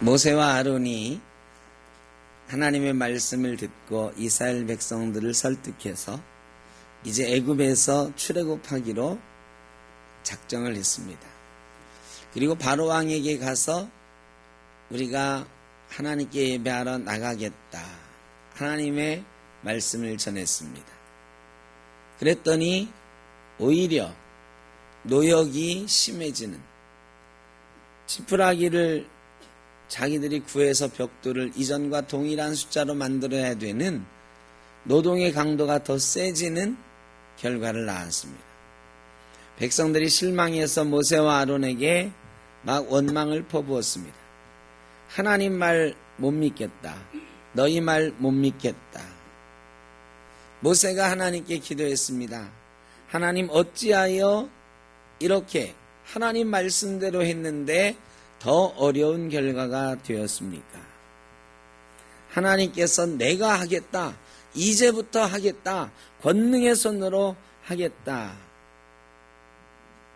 모세와 아론이 하나님의 말씀을 듣고 이스라엘 백성들을 설득해서 이제 애굽에서 출애굽하기로 작정을 했습니다. 그리고 바로 왕에게 가서 우리가 하나님께 예배하러 나가겠다, 하나님의 말씀을 전했습니다. 그랬더니 오히려 노역이 심해지는, 지푸라기를 자기들이 구해서 벽돌을 이전과 동일한 숫자로 만들어야 되는 노동의 강도가 더 세지는 결과를 낳았습니다. 백성들이 실망해서 모세와 아론에게 막 원망을 퍼부었습니다. 하나님 말 못 믿겠다, 너희 말 못 믿겠다. 모세가 하나님께 기도했습니다. 하나님, 어찌하여 이렇게 하나님 말씀대로 했는데 더 어려운 결과가 되었습니까? 하나님께서 내가 하겠다, 이제부터 하겠다, 권능의 손으로 하겠다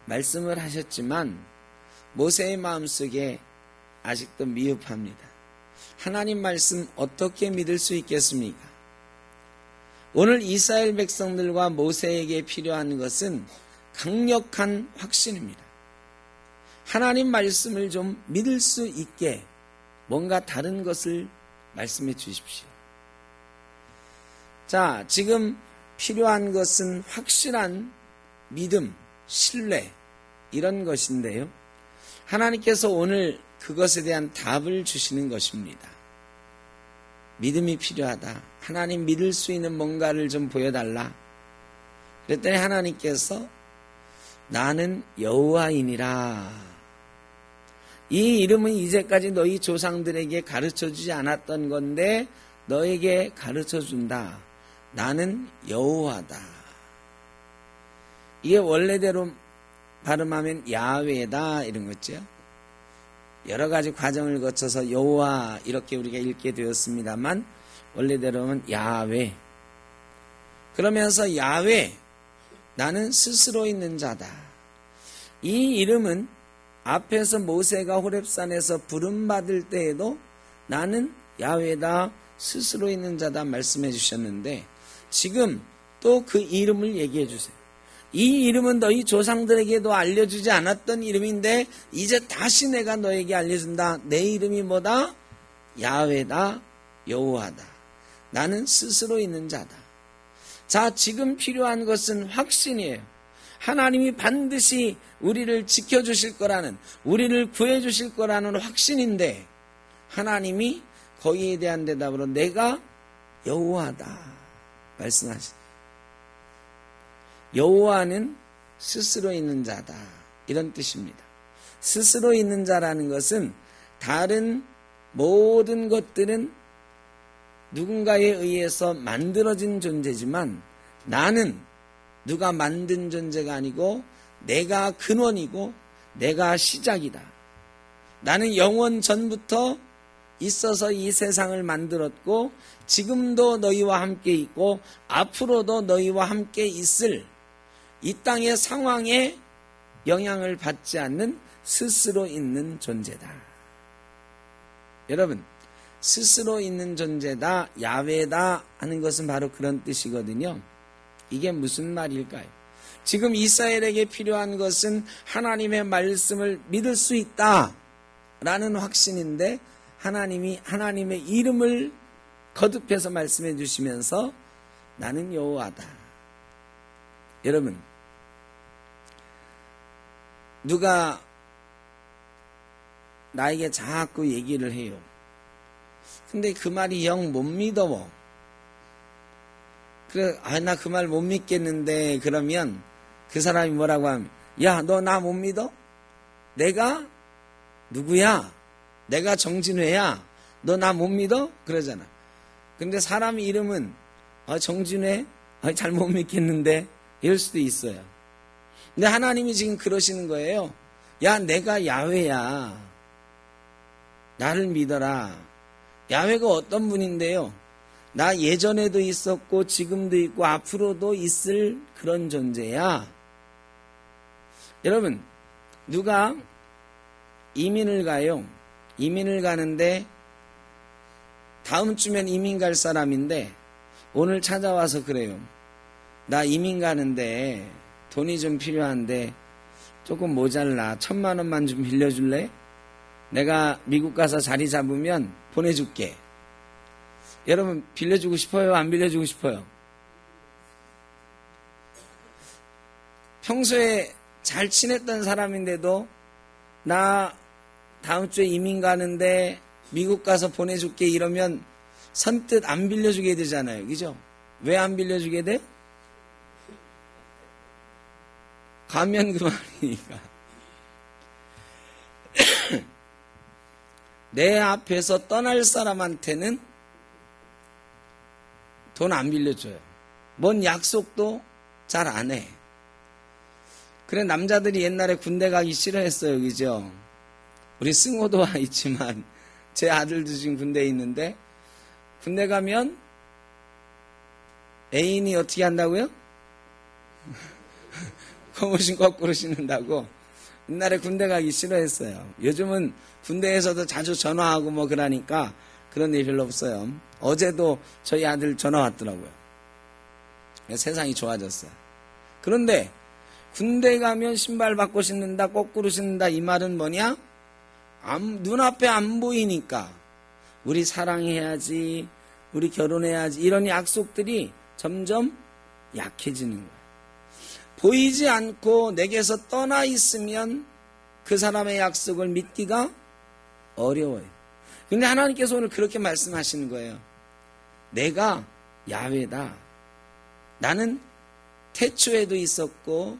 말씀을 하셨지만 모세의 마음속에 아직도 미흡합니다. 하나님 말씀 어떻게 믿을 수 있겠습니까? 오늘 이스라엘 백성들과 모세에게 필요한 것은 강력한 확신입니다. 하나님 말씀을 좀 믿을 수 있게 뭔가 다른 것을 말씀해 주십시오. 자, 지금 필요한 것은 확실한 믿음, 신뢰, 이런 것인데요. 하나님께서 오늘 그것에 대한 답을 주시는 것입니다. 믿음이 필요하다. 하나님 믿을 수 있는 뭔가를 좀 보여달라. 그랬더니 하나님께서 나는 여호와이니라. 이 이름은 이제까지 너희 조상들에게 가르쳐주지 않았던 건데 너에게 가르쳐준다. 나는 여호와다. 이게 원래대로 발음하면 야훼다 이런 거죠. 여러 가지 과정을 거쳐서 여호와 이렇게 우리가 읽게 되었습니다만 원래대로는 야훼. 그러면서 야훼, 나는 스스로 있는 자다. 이 이름은 앞에서 모세가 호렙산에서 부름받을 때에도 나는 야훼다, 스스로 있는 자다 말씀해 주셨는데 지금 또 그 이름을 얘기해 주세요. 이 이름은 너희 조상들에게도 알려주지 않았던 이름인데 이제 다시 내가 너에게 알려준다. 내 이름이 뭐다? 야훼다, 여호와다. 나는 스스로 있는 자다. 자, 지금 필요한 것은 확신이에요. 하나님이 반드시 우리를 지켜주실 거라는, 우리를 구해주실 거라는 확신인데 하나님이 거기에 대한 대답으로 내가 여호와다 말씀하시다. 여호와는 스스로 있는 자다, 이런 뜻입니다. 스스로 있는 자라는 것은 다른 모든 것들은 누군가에 의해서 만들어진 존재지만 나는 누가 만든 존재가 아니고 내가 근원이고 내가 시작이다. 나는 영원 전부터 있어서 이 세상을 만들었고 지금도 너희와 함께 있고 앞으로도 너희와 함께 있을 이 땅의 상황에 영향을 받지 않는 스스로 있는 존재다. 여러분, 스스로 있는 존재다, 야훼다 하는 것은 바로 그런 뜻이거든요. 이게 무슨 말일까요? 지금 이스라엘에게 필요한 것은 하나님의 말씀을 믿을 수 있다 라는 확신인데 하나님이 하나님의 이름을 거듭해서 말씀해 주시면서 나는 여호와다. 여러분, 누가 나에게 자꾸 얘기를 해요. 근데 그 말이 영 못 믿어. 그래, 나 그 말 못 믿겠는데 그러면 그 사람이 뭐라고 하면, 야, 너 나 못 믿어? 내가 누구야? 내가 정진회야. 너 나 못 믿어? 그러잖아. 근데 사람 이름은 정진회? 잘 못 믿겠는데 이럴 수도 있어요. 근데 하나님이 지금 그러시는 거예요. 야, 내가 야훼야. 나를 믿어라. 야훼가 어떤 분인데요? 나 예전에도 있었고 지금도 있고 앞으로도 있을 그런 존재야. 여러분, 누가 이민을 가요. 이민을 가는데 다음 주면 이민 갈 사람인데 오늘 찾아와서 그래요. 나 이민 가는데 돈이 좀 필요한데 조금 모자라. 1,000만 원만 좀 빌려줄래? 내가 미국 가서 자리 잡으면 보내줄게. 여러분 빌려주고 싶어요? 안 빌려주고 싶어요? 평소에 잘 지냈던 사람인데도 나 다음 주에 이민 가는데 미국 가서 보내줄게 이러면 선뜻 안 빌려주게 되잖아요. 그죠? 왜 안 빌려주게 돼? 가면 그만이니까. 내 앞에서 떠날 사람한테는 돈 안 빌려줘요. 뭔 약속도 잘 안 해. 그래 남자들이 옛날에 군대 가기 싫어했어요. 그죠? 우리 승호도 와 있지만 제 아들도 지금 군대에 있는데 군대 가면 애인이 어떻게 한다고요? 고무신 거꾸로 신는다고. 옛날에 군대 가기 싫어했어요. 요즘은 군대에서도 자주 전화하고 뭐 그러니까 그런 일 별로 없어요. 어제도 저희 아들 전화 왔더라고요. 세상이 좋아졌어요. 그런데 군대 가면 신발 바꿔 신는다, 거꾸로 신는다 이 말은 뭐냐? 눈앞에 안 보이니까 우리 사랑해야지, 우리 결혼해야지 이런 약속들이 점점 약해지는 거예요. 보이지 않고 내게서 떠나 있으면 그 사람의 약속을 믿기가 어려워요. 근데 하나님께서 오늘 그렇게 말씀하시는 거예요. 내가 야훼다. 나는 태초에도 있었고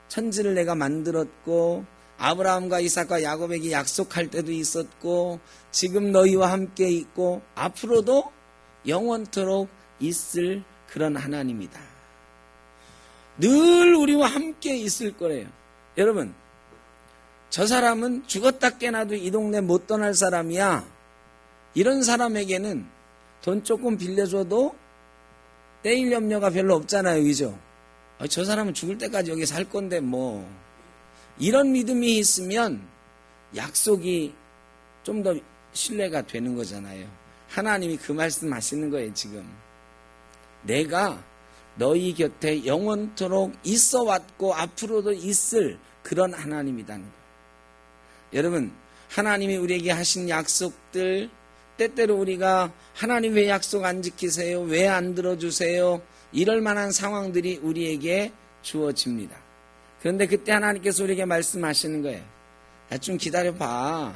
천지를 내가 만들었고 아브라함과 이삭과 야곱에게 약속할 때도 있었고 지금 너희와 함께 있고 앞으로도 영원토록 있을 그런 하나님이다. 늘 우리와 함께 있을 거래요. 여러분, 저 사람은 죽었다 깨나도 이 동네 못 떠날 사람이야. 이런 사람에게는 돈 조금 빌려줘도 떼일 염려가 별로 없잖아요. 그죠? 저 사람은 죽을 때까지 여기 살 건데 뭐. 이런 믿음이 있으면 약속이 좀 더 신뢰가 되는 거잖아요. 하나님이 그 말씀 하시는 거예요. 지금 내가 너희 곁에 영원토록 있어 왔고 앞으로도 있을 그런 하나님이라는 거예요. 여러분, 하나님이 우리에게 하신 약속들, 때때로 우리가 하나님 왜 약속 안 지키세요? 왜 안 들어주세요? 이럴 만한 상황들이 우리에게 주어집니다. 그런데 그때 하나님께서 우리에게 말씀하시는 거예요. 야, 좀 기다려봐.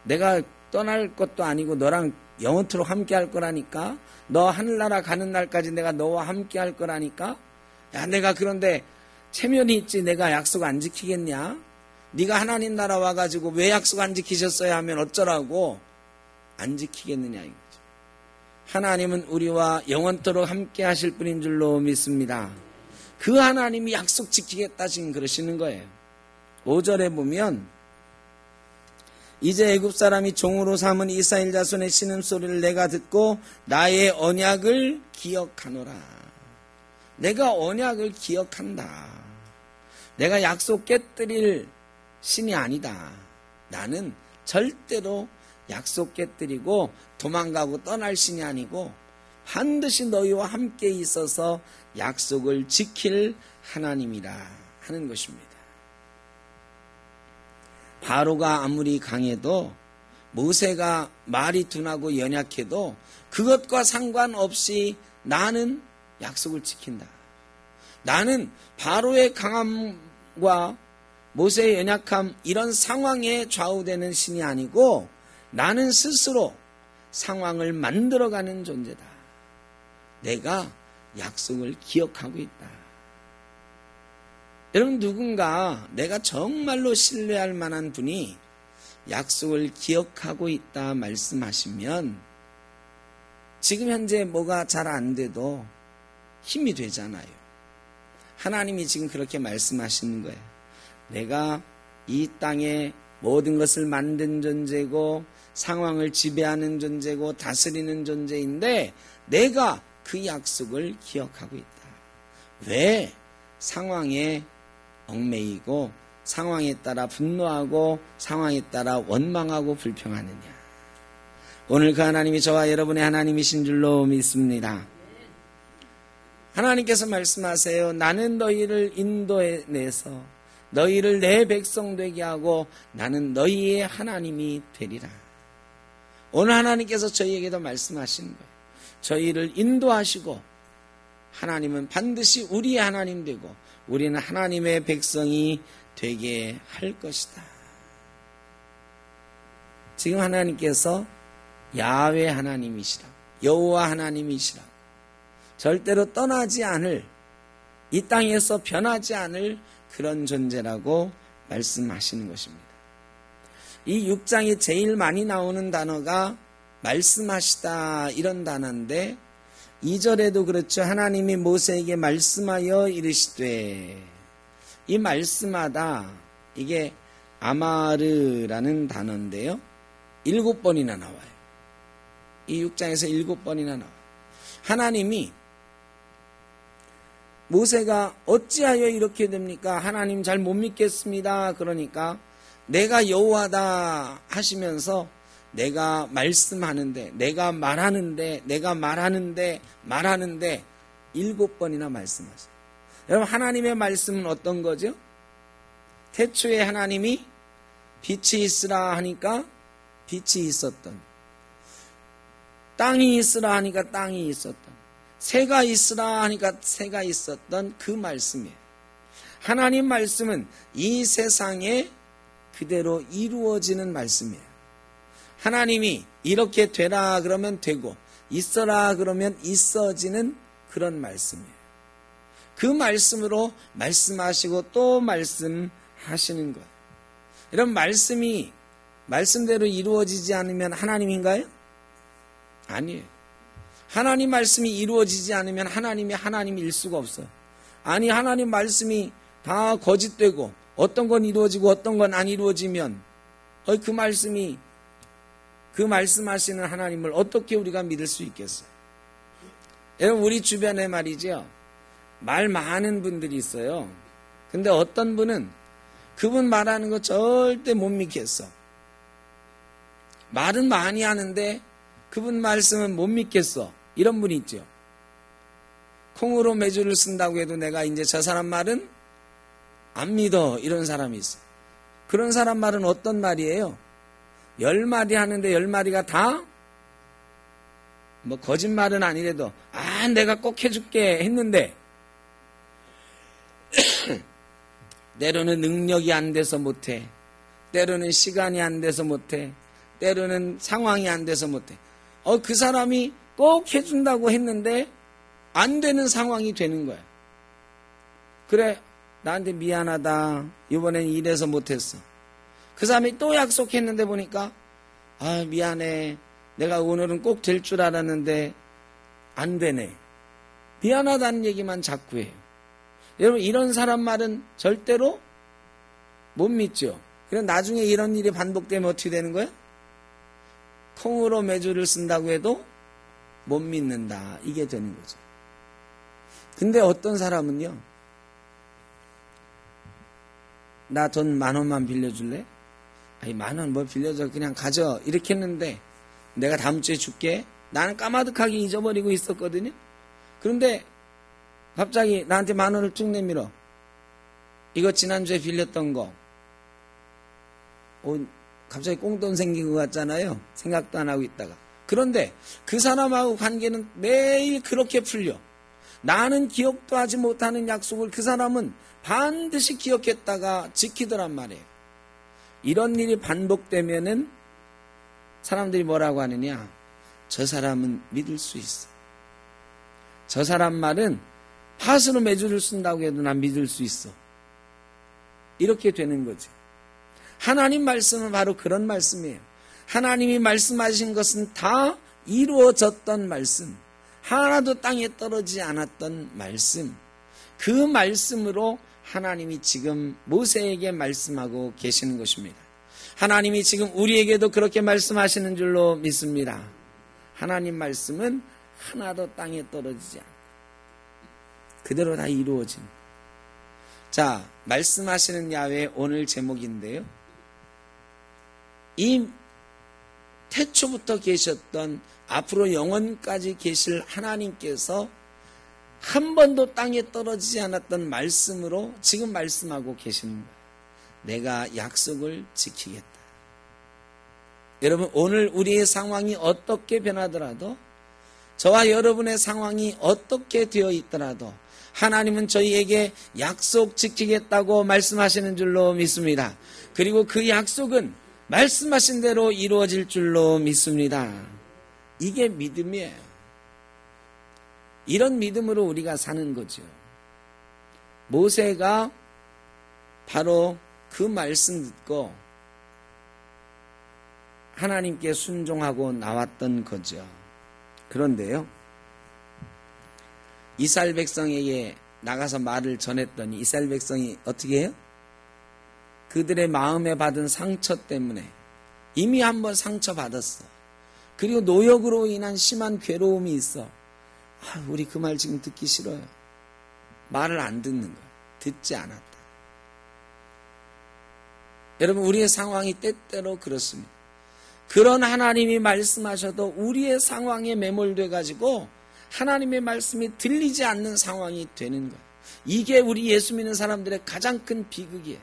내가 떠날 것도 아니고 너랑 영원토록 함께 할 거라니까. 너 하늘나라 가는 날까지 내가 너와 함께 할 거라니까. 야, 내가 그런데 체면이 있지 내가 약속 안 지키겠냐? 네가 하나님 나라 와가지고 왜 약속 안 지키셨어야 하면 어쩌라고 안 지키겠느냐 이거죠. 하나님은 우리와 영원토록 함께 하실 분인 줄로 믿습니다. 그 하나님이 약속 지키겠다 지금 그러시는 거예요. 5절에 보면 이제 애굽 사람이 종으로 삼은 이스라엘 자손의 신음소리를 내가 듣고 나의 언약을 기억하노라. 내가 언약을 기억한다. 내가 약속 깨뜨릴 신이 아니다. 나는 절대로 약속 깨뜨리고 도망가고 떠날 신이 아니고 반드시 너희와 함께 있어서 약속을 지킬 하나님이라 하는 것입니다. 바로가 아무리 강해도 모세가 말이 둔하고 연약해도 그것과 상관없이 나는 약속을 지킨다. 나는 바로의 강함과 모세의 연약함 이런 상황에 좌우되는 신이 아니고 나는 스스로 상황을 만들어가는 존재다. 내가 약속을 기억하고 있다. 여러분, 누군가 내가 정말로 신뢰할 만한 분이 약속을 기억하고 있다 말씀하시면 지금 현재 뭐가 잘 안 돼도 힘이 되잖아요. 하나님이 지금 그렇게 말씀하시는 거예요. 내가 이 땅에 모든 것을 만든 존재고 상황을 지배하는 존재고 다스리는 존재인데 내가 그 약속을 기억하고 있다. 왜 상황에 얽매이고 상황에 따라 분노하고 상황에 따라 원망하고 불평하느냐. 오늘 그 하나님이 저와 여러분의 하나님이신 줄로 믿습니다. 하나님께서 말씀하세요. 나는 너희를 인도해내서 너희를 내 백성 되게 하고 나는 너희의 하나님이 되리라. 오늘 하나님께서 저희에게도 말씀하시는 거예요. 저희를 인도하시고 하나님은 반드시 우리의 하나님 되고 우리는 하나님의 백성이 되게 할 것이다. 지금 하나님께서 야훼 하나님이시라, 여호와 하나님이시라, 절대로 떠나지 않을, 이 땅에서 변하지 않을 그런 존재라고 말씀하시는 것입니다. 이 6장에 제일 많이 나오는 단어가 말씀하시다 이런 단어인데 2절에도 그렇죠. 하나님이 모세에게 말씀하여 이르시되, 이 말씀하다 이게 아마르라는 단어인데요 7번이나 나와요. 이 6장에서 7번이나 나와요. 하나님이 모세가 어찌하여 이렇게 됩니까? 하나님 잘 못 믿겠습니다. 그러니까 내가 여호와다 하시면서 내가 말씀하는데, 내가 말하는데 7번이나 말씀하세요. 여러분, 하나님의 말씀은 어떤 거죠? 태초에 하나님이 빛이 있으라 하니까 빛이 있었던, 땅이 있으라 하니까 땅이 있었던, 새가 있으라 하니까 새가 있었던 그 말씀이에요. 하나님 말씀은 이 세상에 그대로 이루어지는 말씀이에요. 하나님이 이렇게 되라 그러면 되고 있어라 그러면 있어지는 그런 말씀이에요. 그 말씀으로 말씀하시고 또 말씀하시는 거예요. 이런 말씀이 말씀대로 이루어지지 않으면 하나님인가요? 아니에요. 하나님 말씀이 이루어지지 않으면 하나님이 하나님일 수가 없어요. 아니, 하나님 말씀이 다 거짓되고 어떤 건 이루어지고 어떤 건 안 이루어지면 그 말씀이, 그 말씀하시는 하나님을 어떻게 우리가 믿을 수 있겠어요? 여러분, 우리 주변에 말이죠, 말 많은 분들이 있어요. 근데 어떤 분은 그분 말하는 거 절대 못 믿겠어. 말은 많이 하는데 그분 말씀은 못 믿겠어. 이런 분이 있죠. 콩으로 메주를 쓴다고 해도 내가 이제 저 사람 말은 안 믿어. 이런 사람이 있어. 그런 사람 말은 어떤 말이에요? 10마디 하는데 10마디가 다 뭐 거짓말은 아니래도 내가 꼭 해줄게 했는데 때로는 능력이 안 돼서 못해, 때로는 시간이 안 돼서 못해, 때로는 상황이 안 돼서 못해. 그 사람이 꼭 해준다고 했는데 안 되는 상황이 되는 거야. 그래, 나한테 미안하다, 이번엔 이래서 못했어. 그 사람이 또 약속했는데 보니까 미안해, 내가 오늘은 꼭 될 줄 알았는데 안 되네. 미안하다는 얘기만 자꾸 해요. 여러분, 이런 사람 말은 절대로 못 믿죠. 그럼 나중에 이런 일이 반복되면 어떻게 되는 거예요? 콩으로 메주를 쓴다고 해도 못 믿는다. 이게 되는 거죠. 근데 어떤 사람은요, 나 돈 10,000원만 빌려줄래? 아니, 10,000원 뭐 빌려줘, 그냥 가져. 이렇게 했는데 내가 다음 주에 줄게. 나는 까마득하게 잊어버리고 있었거든요. 그런데 갑자기 나한테 10,000원을 쭉 내밀어. 이거 지난주에 빌렸던 거. 갑자기 꽁돈 생긴 것 같잖아요. 생각도 안 하고 있다가. 그런데 그 사람하고 관계는 매일 그렇게 풀려. 나는 기억도 하지 못하는 약속을 그 사람은 반드시 기억했다가 지키더란 말이에요. 이런 일이 반복되면은 사람들이 뭐라고 하느냐? 저 사람은 믿을 수 있어. 저 사람 말은 팥으로 메주를 쓴다고 해도 난 믿을 수 있어. 이렇게 되는 거지. 하나님 말씀은 바로 그런 말씀이에요. 하나님이 말씀하신 것은 다 이루어졌던 말씀, 하나도 땅에 떨어지지 않았던 말씀, 그 말씀으로 하나님이 지금 모세에게 말씀하고 계시는 것입니다. 하나님이 지금 우리에게도 그렇게 말씀하시는 줄로 믿습니다. 하나님 말씀은 하나도 땅에 떨어지지 않고 그대로 다 이루어진. 자, 말씀하시는 야훼 오늘 제목인데요. 이 태초부터 계셨던 앞으로 영원까지 계실 하나님께서 한 번도 땅에 떨어지지 않았던 말씀으로 지금 말씀하고 계시는 거예요. 내가 약속을 지키겠다. 여러분, 오늘 우리의 상황이 어떻게 변하더라도, 저와 여러분의 상황이 어떻게 되어 있더라도 하나님은 저희에게 약속 지키겠다고 말씀하시는 줄로 믿습니다. 그리고 그 약속은 말씀하신 대로 이루어질 줄로 믿습니다. 이게 믿음이에요. 이런 믿음으로 우리가 사는 거죠. 모세가 바로 그 말씀 듣고 하나님께 순종하고 나왔던 거죠. 그런데요, 이스라엘 백성에게 나가서 말을 전했더니 이스라엘 백성이 어떻게 해요? 그들의 마음에 받은 상처 때문에 이미 한번 상처받았어. 그리고 노역으로 인한 심한 괴로움이 있어. 우리 그 말 지금 듣기 싫어요. 말을 안 듣는 거야. 듣지 않았다. 여러분, 우리의 상황이 때때로 그렇습니다. 그런 하나님이 말씀하셔도 우리의 상황에 매몰돼 가지고 하나님의 말씀이 들리지 않는 상황이 되는 거예요. 이게 우리 예수 믿는 사람들의 가장 큰 비극이에요.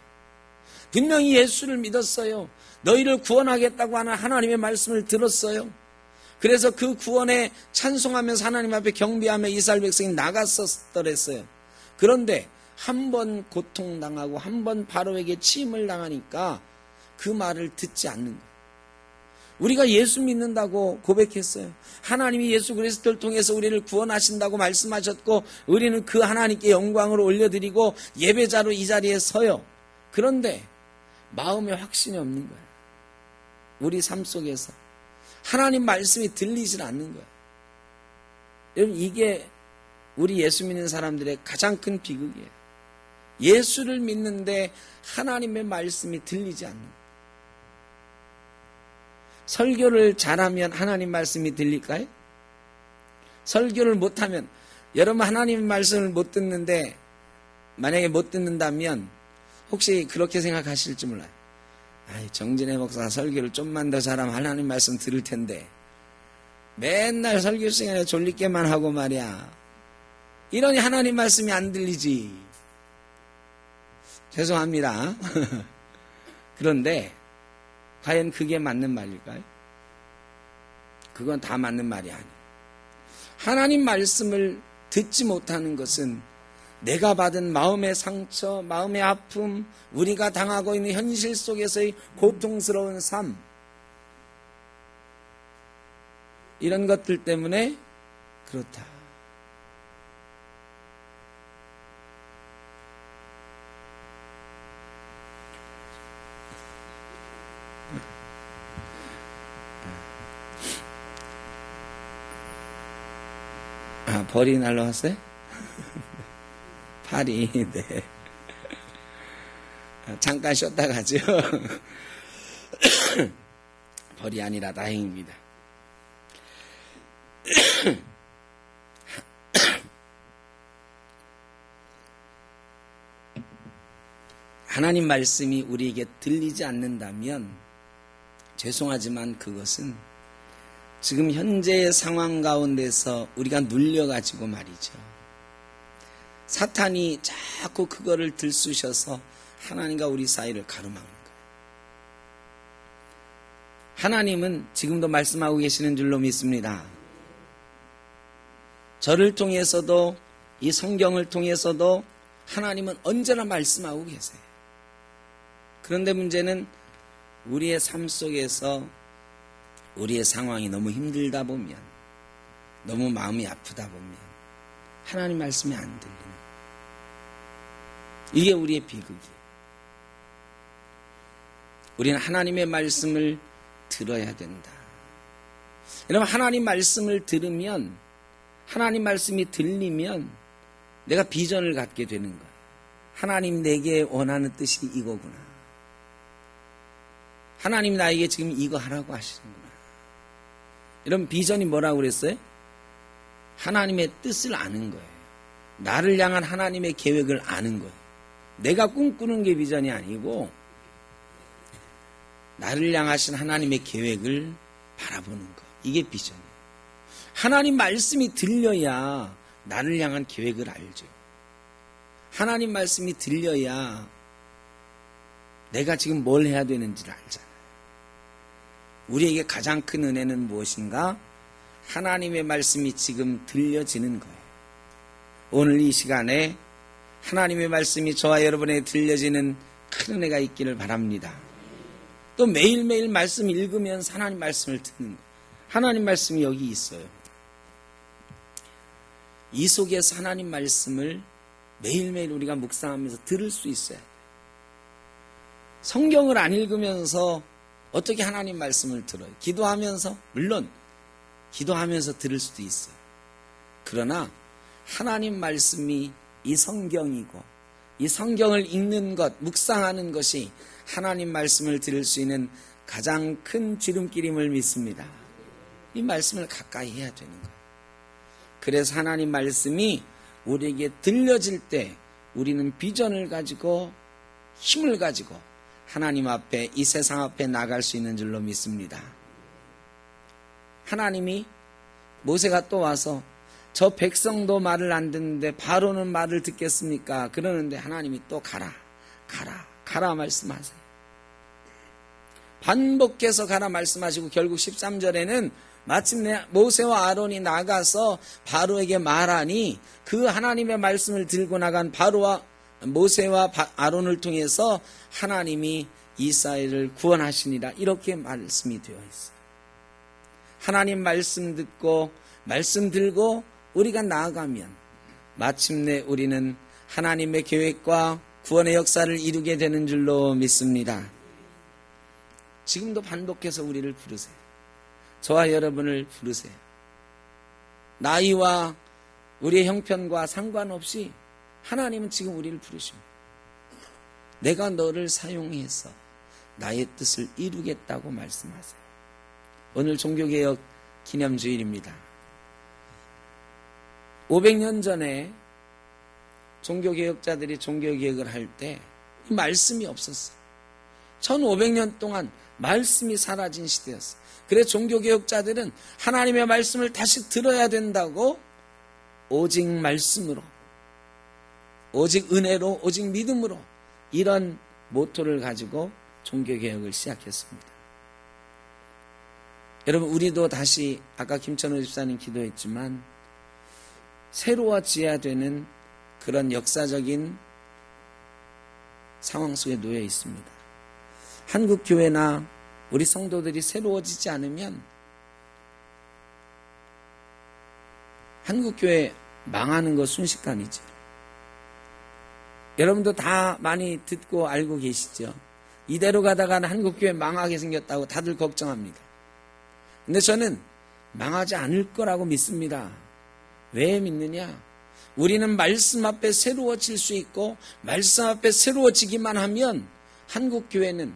분명히 예수를 믿었어요. 너희를 구원하겠다고 하는 하나님의 말씀을 들었어요. 그래서 그 구원에 찬송하면서 하나님 앞에 경배하며 이스라엘 백성이 나갔었더랬어요. 그런데 한 번 고통당하고 한 번 바로에게 침을 당하니까 그 말을 듣지 않는 거예요. 우리가 예수 믿는다고 고백했어요. 하나님이 예수 그리스도를 통해서 우리를 구원하신다고 말씀하셨고 우리는 그 하나님께 영광을 올려드리고 예배자로 이 자리에 서요. 그런데 마음에 확신이 없는 거예요. 우리 삶 속에서 하나님 말씀이 들리질 않는 거예요. 여러분, 이게 우리 예수 믿는 사람들의 가장 큰 비극이에요. 예수를 믿는데 하나님의 말씀이 들리지 않는 거예요. 설교를 잘하면 하나님 말씀이 들릴까요? 설교를 못하면, 여러분 하나님 말씀을 못 듣는데, 만약에 못 듣는다면 혹시 그렇게 생각하실지 몰라요. 정진애 목사 설교를 좀만 더 잘하면 하나님 말씀 들을 텐데 맨날 설교 시간에 졸리게만 하고 말이야. 이러니 하나님 말씀이 안 들리지. 죄송합니다. 그런데 과연 그게 맞는 말일까요? 그건 다 맞는 말이 아니에요. 하나님 말씀을 듣지 못하는 것은 내가 받은 마음의 상처, 마음의 아픔, 우리가 당하고 있는 현실 속에서의 고통스러운 삶, 이런 것들 때문에 그렇다. 벌이 날라왔어요? 팔이, 네. 잠깐 쉬었다 가죠. 벌이 아니라 다행입니다. 하나님 말씀이 우리에게 들리지 않는다면 죄송하지만 그것은 지금 현재의 상황 가운데서 우리가 눌려가지고 말이죠. 사탄이 자꾸 그거를 들쑤셔서 하나님과 우리 사이를 가로막는 거예요. 하나님은 지금도 말씀하고 계시는 줄로 믿습니다. 저를 통해서도 이 성경을 통해서도 하나님은 언제나 말씀하고 계세요. 그런데 문제는 우리의 삶 속에서 우리의 상황이 너무 힘들다 보면, 너무 마음이 아프다 보면 하나님 말씀이 안 들리는 거예요. 이게 우리의 비극이에요. 우리는 하나님의 말씀을 들어야 된다. 여러분, 하나님 말씀을 들으면, 하나님 말씀이 들리면 내가 비전을 갖게 되는 거예요. 하나님 내게 원하는 뜻이 이거구나. 하나님 나에게 지금 이거 하라고 하시는구나. 여러분, 비전이 뭐라고 그랬어요? 하나님의 뜻을 아는 거예요. 나를 향한 하나님의 계획을 아는 거예요. 내가 꿈꾸는 게 비전이 아니고 나를 향하신 하나님의 계획을 바라보는 것. 이게 비전이에요. 하나님 말씀이 들려야 나를 향한 계획을 알죠. 하나님 말씀이 들려야 내가 지금 뭘 해야 되는지를 알잖아요. 우리에게 가장 큰 은혜는 무엇인가? 하나님의 말씀이 지금 들려지는 거예요. 오늘 이 시간에 하나님의 말씀이 저와 여러분에 들려지는 큰 은혜가 있기를 바랍니다. 또 매일매일 말씀 읽으면서 하나님 말씀을 듣는 거예요. 하나님 말씀이 여기 있어요. 이 속에서 하나님 말씀을 매일매일 우리가 묵상하면서 들을 수 있어야 돼요. 성경을 안 읽으면서 어떻게 하나님 말씀을 들어요? 기도하면서? 물론 기도하면서 들을 수도 있어요. 그러나 하나님 말씀이 이 성경이고 이 성경을 읽는 것, 묵상하는 것이 하나님 말씀을 들을 수 있는 가장 큰 지름길임을 믿습니다. 이 말씀을 가까이 해야 되는 거예요. 그래서 하나님 말씀이 우리에게 들려질 때 우리는 비전을 가지고 힘을 가지고 하나님 앞에 이 세상 앞에 나갈 수 있는 줄로 믿습니다. 하나님이 모세가 또 와서 저 백성도 말을 안 듣는데 바로는 말을 듣겠습니까? 그러는데 하나님이 또 가라 말씀하세요. 반복해서 가라 말씀하시고 결국 13절에는 마침내 모세와 아론이 나가서 바로에게 말하니 그 하나님의 말씀을 들고 나간 바로와 모세와 아론을 통해서 하나님이 이스라엘을 구원하시니라 이렇게 말씀이 되어 있어요. 하나님 말씀 듣고 말씀 들고 우리가 나아가면 마침내 우리는 하나님의 계획과 구원의 역사를 이루게 되는 줄로 믿습니다. 지금도 반복해서 우리를 부르세요. 저와 여러분을 부르세요. 나이와 우리의 형편과 상관없이 하나님은 지금 우리를 부르십니다. 내가 너를 사용해서 나의 뜻을 이루겠다고 말씀하세요. 오늘 종교개혁 기념주일입니다. 500년 전에 종교개혁자들이 종교개혁을 할 때 이 말씀이 없었어요. 1500년 동안 말씀이 사라진 시대였어요. 그래서 종교개혁자들은 하나님의 말씀을 다시 들어야 된다고 오직 말씀으로, 오직 은혜로, 오직 믿음으로 이런 모토를 가지고 종교개혁을 시작했습니다. 여러분, 우리도 다시 아까 김천호 집사님 기도했지만 새로워져야 되는 그런 역사적인 상황 속에 놓여 있습니다. 한국 교회나 우리 성도들이 새로워지지 않으면 한국 교회 망하는 거 순식간이죠. 여러분도 다 많이 듣고 알고 계시죠. 이대로 가다가는 한국 교회 망하게 생겼다고 다들 걱정합니다. 근데 저는 망하지 않을 거라고 믿습니다. 왜 믿느냐? 우리는 말씀 앞에 새로워질 수 있고 말씀 앞에 새로워지기만 하면 한국 교회는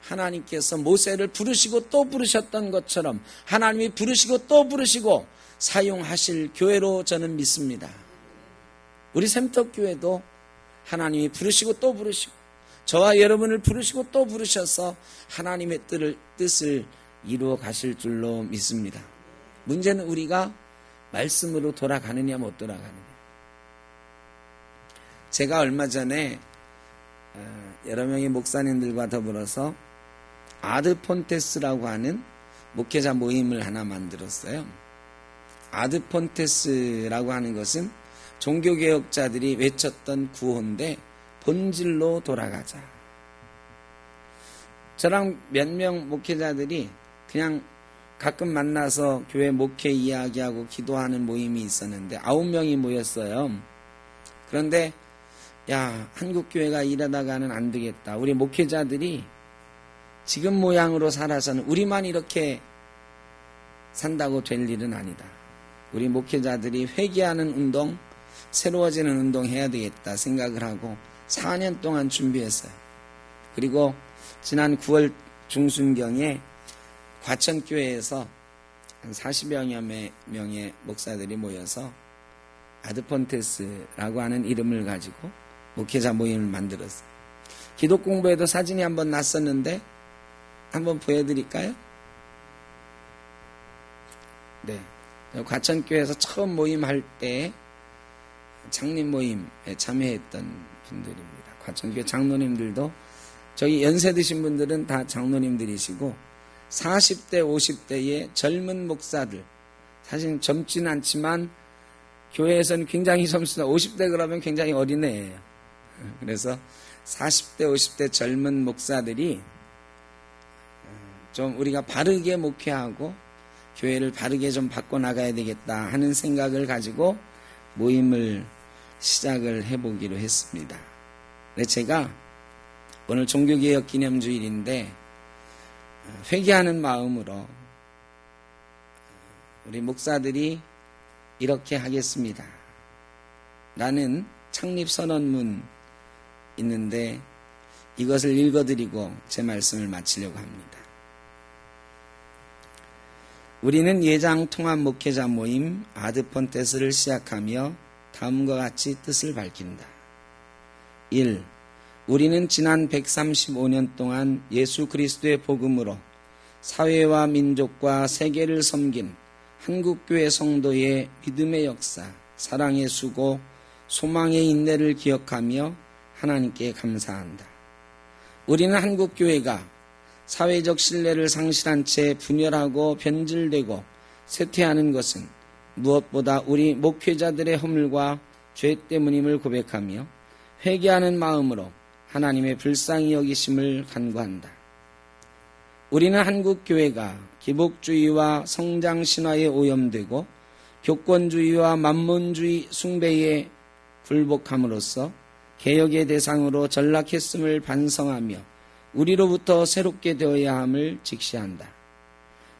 하나님께서 모세를 부르시고 또 부르셨던 것처럼 하나님이 부르시고 또 부르시고 사용하실 교회로 저는 믿습니다. 우리 샘터교회도 하나님이 부르시고 또 부르시고 저와 여러분을 부르시고 또 부르셔서 하나님의 뜻을 이루어 가실 줄로 믿습니다. 문제는 우리가 말씀으로 돌아가느냐 못 돌아가느냐. 제가 얼마 전에 여러 명의 목사님들과 더불어서 아드폰테스라고 하는 목회자 모임을 하나 만들었어요. 아드폰테스라고 하는 것은 종교개혁자들이 외쳤던 구호인데 본질로 돌아가자. 저랑 몇 명 목회자들이 그냥 가끔 만나서 교회 목회 이야기하고 기도하는 모임이 있었는데 9명이 모였어요. 그런데 야, 한국교회가 이러다가는 안 되겠다. 우리 목회자들이 지금 모양으로 살아서는 우리만 이렇게 산다고 될 일은 아니다. 우리 목회자들이 회개하는 운동, 새로워지는 운동 해야 되겠다 생각을 하고 4년 동안 준비했어요. 그리고 지난 9월 중순경에 과천교회에서 한 40여 명의 목사들이 모여서 아드폰테스라고 하는 이름을 가지고 목회자 모임을 만들었어요. 기독 공부에도 사진이 한번 났었는데 한번 보여드릴까요? 네, 과천교회에서 처음 모임할 때 장님 모임에 참여했던 분들입니다. 과천교회 장로님들도, 저희 연세 드신 분들은 다 장로님들이시고 40대 50대의 젊은 목사들, 사실 젊진 않지만 교회에서는 굉장히 젊습니다. 50대 그러면 굉장히 어린애예요. 그래서 40대 50대 젊은 목사들이 좀 우리가 바르게 목회하고 교회를 바르게 좀 바꿔나가야 되겠다 하는 생각을 가지고 모임을 시작을 해보기로 했습니다. 제가 오늘 종교개혁 기념주일인데 회개하는 마음으로 우리 목사들이 이렇게 하겠습니다 라는 창립선언문 있는데 이것을 읽어드리고 제 말씀을 마치려고 합니다. 우리는 예장 통합 목회자 모임 아드폰테스를 시작하며 다음과 같이 뜻을 밝힌다. 1. 우리는 지난 135년 동안 예수 그리스도의 복음으로 사회와 민족과 세계를 섬긴 한국교회 성도의 믿음의 역사, 사랑의 수고, 소망의 인내를 기억하며 하나님께 감사한다. 우리는 한국교회가 사회적 신뢰를 상실한 채 분열하고 변질되고 쇠퇴하는 것은 무엇보다 우리 목회자들의 허물과 죄 때문임을 고백하며 회개하는 마음으로 하나님의 불쌍히 여기심을 간구한다. 우리는 한국교회가 기복주의와 성장신화에 오염되고 교권주의와 만문주의 숭배에 굴복함으로써 개혁의 대상으로 전락했음을 반성하며 우리로부터 새롭게 되어야 함을 직시한다.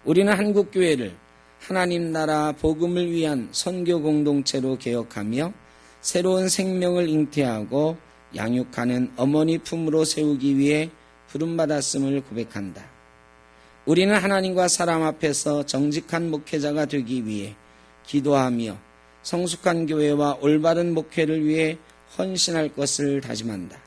우리는 한국교회를 하나님 나라 복음을 위한 선교 공동체로 개혁하며 새로운 생명을 잉태하고 양육하는 어머니 품으로 세우기 위해 부름받았음을 고백한다. 우리는 하나님과 사람 앞에서 정직한 목회자가 되기 위해 기도하며 성숙한 교회와 올바른 목회를 위해 헌신할 것을 다짐한다.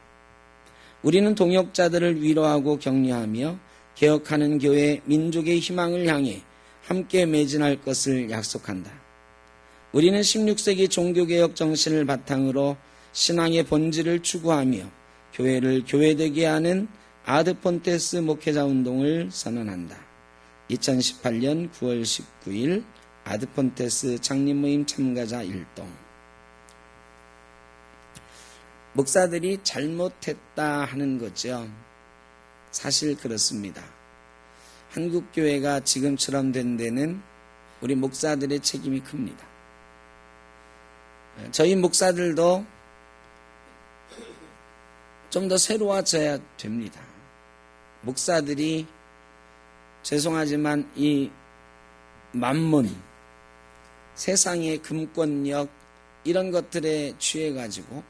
우리는 동역자들을 위로하고 격려하며 개혁하는 교회 민족의 희망을 향해 함께 매진할 것을 약속한다. 우리는 16세기 종교개혁 정신을 바탕으로 신앙의 본질을 추구하며 교회를 교회되게 하는 아드폰테스 목회자 운동을 선언한다. 2018년 9월 19일 아드폰테스 창립모임 참가자 일동. 목사들이 잘못했다 하는 거죠. 사실 그렇습니다. 한국교회가 지금처럼 된 데는 우리 목사들의 책임이 큽니다. 저희 목사들도 좀 더 새로워져야 됩니다. 목사들이 죄송하지만 이 만문, 세상의 금권력 이런 것들에 취해가지고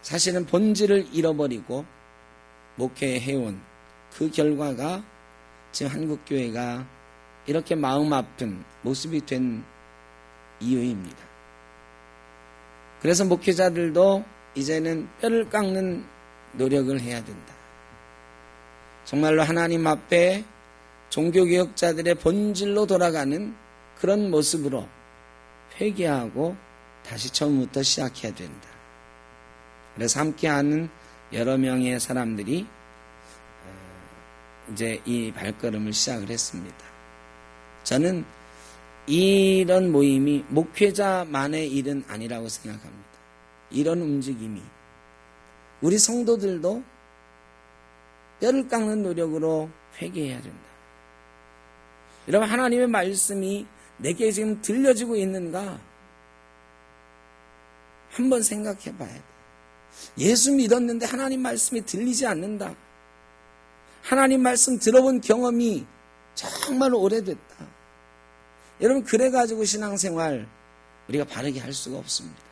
사실은 본질을 잃어버리고 목회해온 그 결과가 지금 한국교회가 이렇게 마음 아픈 모습이 된 이유입니다. 그래서 목회자들도 이제는 뼈를 깎는 노력을 해야 된다. 정말로 하나님 앞에 종교개혁자들의 본질로 돌아가는 그런 모습으로 회개하고 다시 처음부터 시작해야 된다. 그래서 함께하는 여러 명의 사람들이 이제 이 발걸음을 시작을 했습니다. 저는 이런 모임이 목회자만의 일은 아니라고 생각합니다. 이런 움직임이 우리 성도들도 뼈를 깎는 노력으로 회개해야 된다. 여러분, 하나님의 말씀이 내게 지금 들려지고 있는가? 한번 생각해 봐야 돼. 예수 믿었는데 하나님 말씀이 들리지 않는다. 하나님 말씀 들어본 경험이 정말 오래됐다. 여러분, 그래가지고 신앙생활 우리가 바르게 할 수가 없습니다.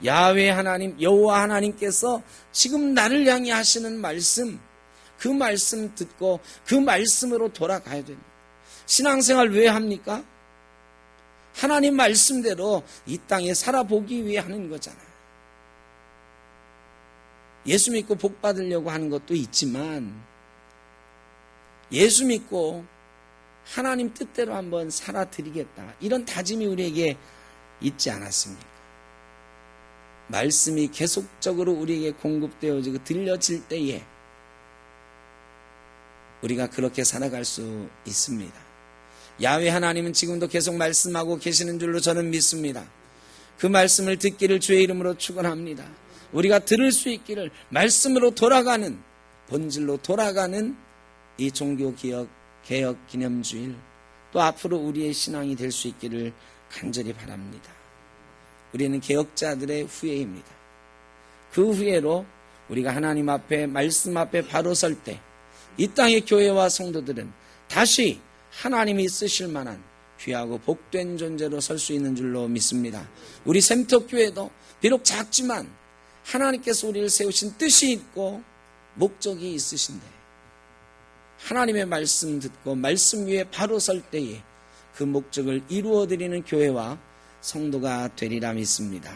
야훼 하나님, 여호와 하나님께서 지금 나를 향해 하시는 말씀, 그 말씀 듣고 그 말씀으로 돌아가야 됩니다. 신앙생활 왜 합니까? 하나님 말씀대로 이 땅에 살아보기 위해 하는 거잖아요. 예수 믿고 복 받으려고 하는 것도 있지만 예수 믿고 하나님 뜻대로 한번 살아드리겠다, 이런 다짐이 우리에게 있지 않았습니까? 말씀이 계속적으로 우리에게 공급되어지고 들려질 때에 우리가 그렇게 살아갈 수 있습니다. 야훼 하나님은 지금도 계속 말씀하고 계시는 줄로 저는 믿습니다. 그 말씀을 듣기를 주의 이름으로 축원합니다. 우리가 들을 수 있기를, 말씀으로 돌아가는, 본질로 돌아가는 이 종교개혁 기념주일, 또 앞으로 우리의 신앙이 될 수 있기를 간절히 바랍니다. 우리는 개혁자들의 후예입니다. 그 후예로 우리가 하나님 앞에, 말씀 앞에 바로 설 때 이 땅의 교회와 성도들은 다시 하나님이 쓰실 만한 귀하고 복된 존재로 설 수 있는 줄로 믿습니다. 우리 샘터교회도 비록 작지만 하나님께서 우리를 세우신 뜻이 있고 목적이 있으신데, 하나님의 말씀 듣고 말씀 위에 바로 설 때에 그 목적을 이루어드리는 교회와 성도가 되리라 믿습니다.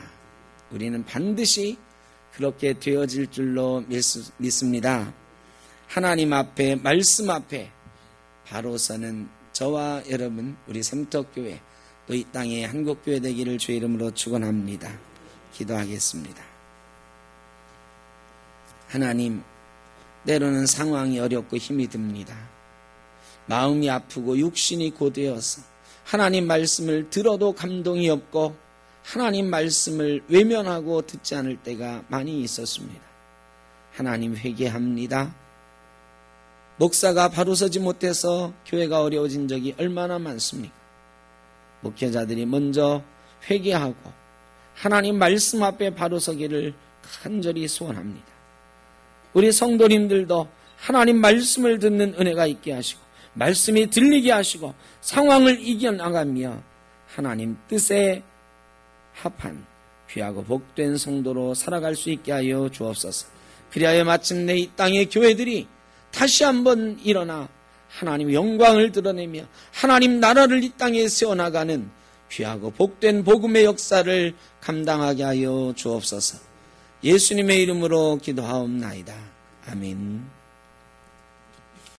우리는 반드시 그렇게 되어질 줄로 믿습니다. 하나님 앞에, 말씀 앞에 바로 서는 저와 여러분, 우리 샘터교회, 또 이 땅의 한국교회 되기를 주의 이름으로 축원합니다. 기도하겠습니다. 하나님, 때로는 상황이 어렵고 힘이 듭니다. 마음이 아프고 육신이 고되어서 하나님 말씀을 들어도 감동이 없고 하나님 말씀을 외면하고 듣지 않을 때가 많이 있었습니다. 하나님, 회개합니다. 목사가 바로 서지 못해서 교회가 어려워진 적이 얼마나 많습니까? 목회자들이 먼저 회개하고 하나님 말씀 앞에 바로 서기를 간절히 소원합니다. 우리 성도님들도 하나님 말씀을 듣는 은혜가 있게 하시고 말씀이 들리게 하시고 상황을 이겨나가며 하나님 뜻에 합한 귀하고 복된 성도로 살아갈 수 있게 하여 주옵소서. 그리하여 마침내 이 땅의 교회들이 다시 한번 일어나 하나님의 영광을 드러내며 하나님 나라를 이 땅에 세워나가는 귀하고 복된 복음의 역사를 감당하게 하여 주옵소서. 예수님의 이름으로 기도하옵나이다. 아멘.